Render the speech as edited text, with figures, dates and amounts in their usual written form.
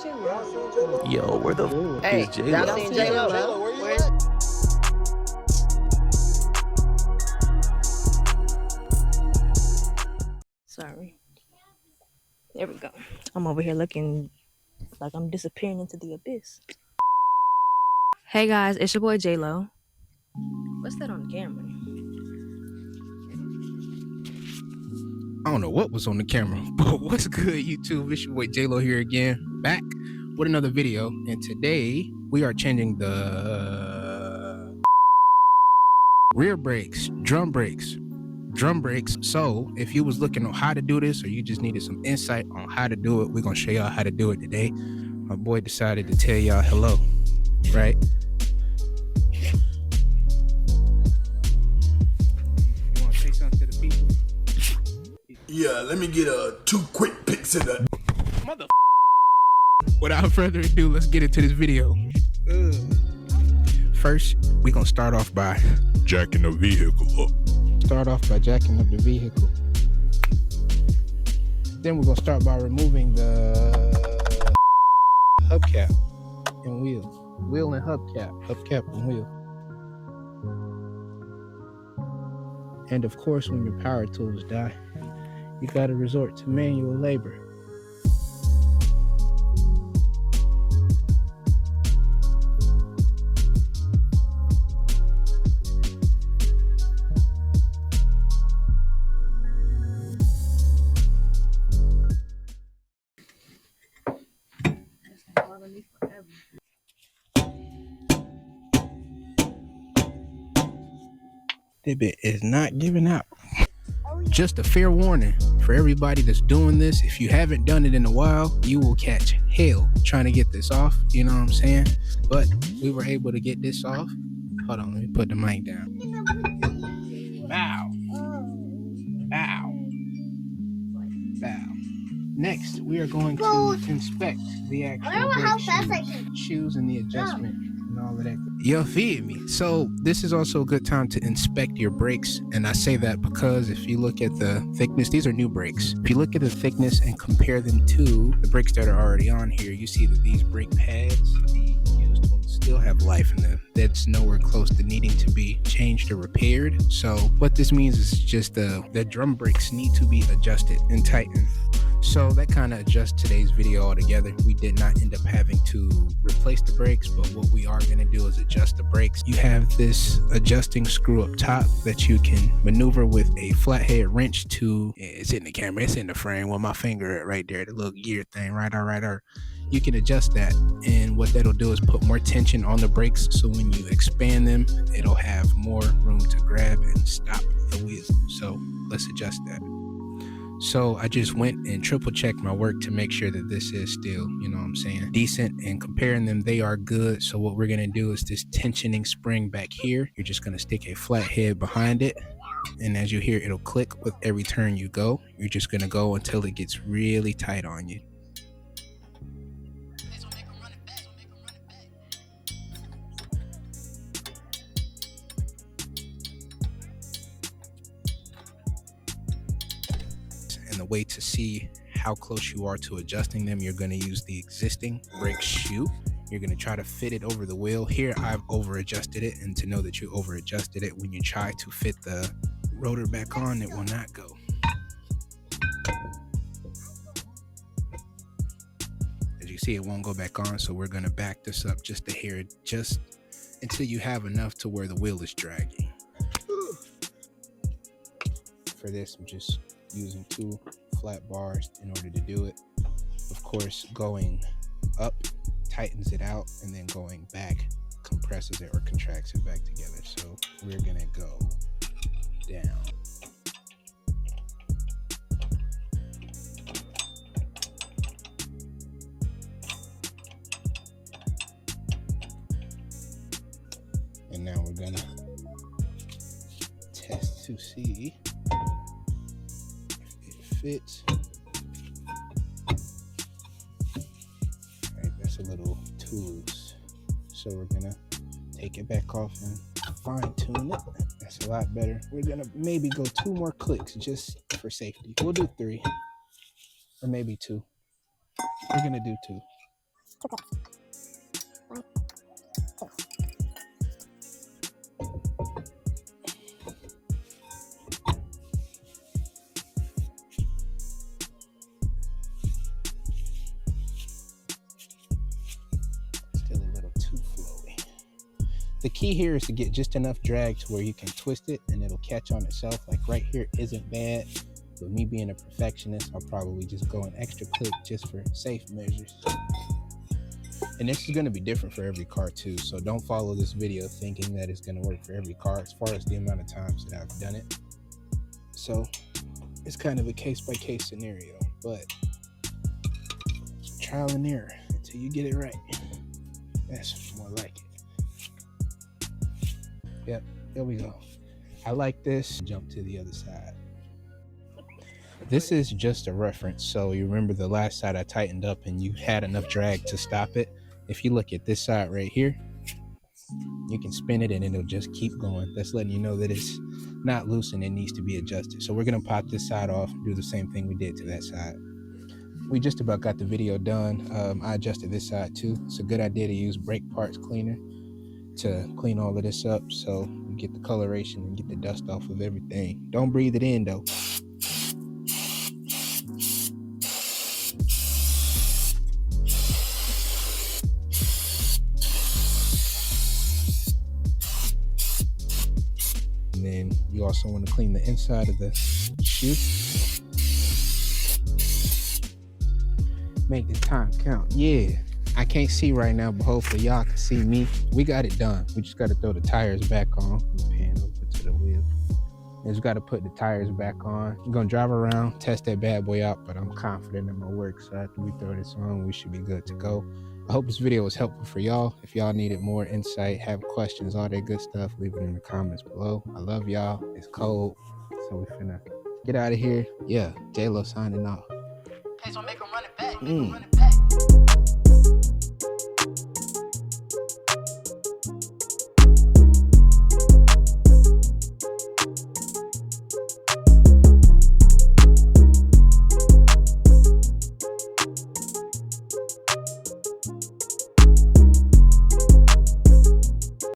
shit. Yo, where the f is J-Lo? Y'all seen J-Lo? Where you at? Sorry. There we go. I'm over here looking like I'm disappearing into the abyss. Hey guys, it's your boy J-Lo. What's that on the camera? I don't know what was on the camera, but what's good, YouTube? It's your boy J-Lo here again, back with another video. And today we are changing the rear brakes, drum brakes. So if you was looking on how to do this, or you just needed some insight on how to do it, we're gonna show y'all how to do it today. My boy decided to tell y'all hello, right? You want to say something to the people? Yeah, let me get 2 quick pics of that. Mother. Without further ado, let's get into this video. First, we're gonna start off by Jacking the vehicle up. jacking up the vehicle. Then we're gonna start by removing the hubcap and wheel and hubcap and wheel. And of course, when your power tools die, you gotta resort to manual labor. This bit is not giving out. Just a fair warning for everybody that's doing this. If you haven't done it in a while, you will catch hell trying to get this off. You know what I'm saying? But we were able to get this off. Hold on, let me put the mic down. Bow. Next, we are going to inspect the actual shoes and the adjustment and all of that. You feel me? So this is also a good time to inspect your brakes, and I say that because if you look at the thickness, these are new brakes. If you look at the thickness and compare them to the brakes that are already on here, you see that these brake pads, the used ones, still have life in them. That's nowhere close to needing to be changed or repaired. So what this means is just the drum brakes need to be adjusted and tightened. So that kind of adjusts today's video altogether. We did not end up having to replace the brakes, but what we are going to do is adjust the brakes. You have this adjusting screw up top that you can maneuver with a flathead wrench to, it's in the camera, it's in the frame with my finger right there, the little gear thing, right? You can adjust that, and what that'll do is put more tension on the brakes, so when you expand them, it'll have more room to grab and stop the wheel. So let's adjust that. So I just went and triple checked my work to make sure that this is still, you know what I'm saying, decent, and comparing them, they are good. So what we're going to do is this tensioning spring back here, you're just going to stick a flat head behind it. And as you hear, it'll click with every turn you go. You're just going to go until it gets really tight on you. And the way to see how close you are to adjusting them, you're going to use the existing brake shoe. You're going to try to fit it over the wheel. Here I've over adjusted it, and to know that you over adjusted it, when you try to fit the rotor back on, it will not go. As you see, it won't go back on, so we're going to back this up just a hair, just until you have enough to where the wheel is dragging. For this, I'm just using 2 flat bars in order to do it. Of course, going up tightens it out, and then going back compresses it or contracts it back together. So we're gonna go down. And now we're gonna test to see fits. Right, that's a little too loose, so we're gonna take it back off and fine tune it. That's a lot better. We're gonna maybe go 2 more clicks just for safety. We'll do 3 or maybe 2. We're gonna do 2. Still a little too flowy. The key here is to get just enough drag to where you can twist it and it'll catch on itself. Like right here isn't bad, but me being a perfectionist, I'll probably just go an extra click just for safe measures. And this is going to be different for every car too, so don't follow this video thinking that it's going to work for every car as far as the amount of times that I've done it. So it's kind of a case-by-case scenario, but trial and error until you get it right. That's more like it. Yep, there we go. I like this. Jump to the other side. This is just a reference, so you remember the last side I tightened up and you had enough drag to stop it. If you look at this side right here, you can spin it and it'll just keep going. That's letting you know that it's not loose and it needs to be adjusted. So we're gonna pop this side off, do the same thing we did to that side. We just about got the video done. I adjusted this side too. It's a good idea to use brake parts cleaner to clean all of this up so you get the coloration and get the dust off of everything. Don't breathe it in though. And then you also want to clean the inside of the shoe. Make the time count. Yeah, I can't see right now, but hopefully y'all can see me. We got it done. We just got to throw the tires back on. Pan over to the wheel. Just got to put the tires back on. I'm going to drive around, test that bad boy out, but I'm confident in my work. So after we throw this on, we should be good to go. I hope this video was helpful for y'all. If y'all needed more insight, have questions, all that good stuff, leave it in the comments below. I love y'all. It's cold, so we finna get out of here. Yeah, J-Lo signing off. Hey, so make him run it back.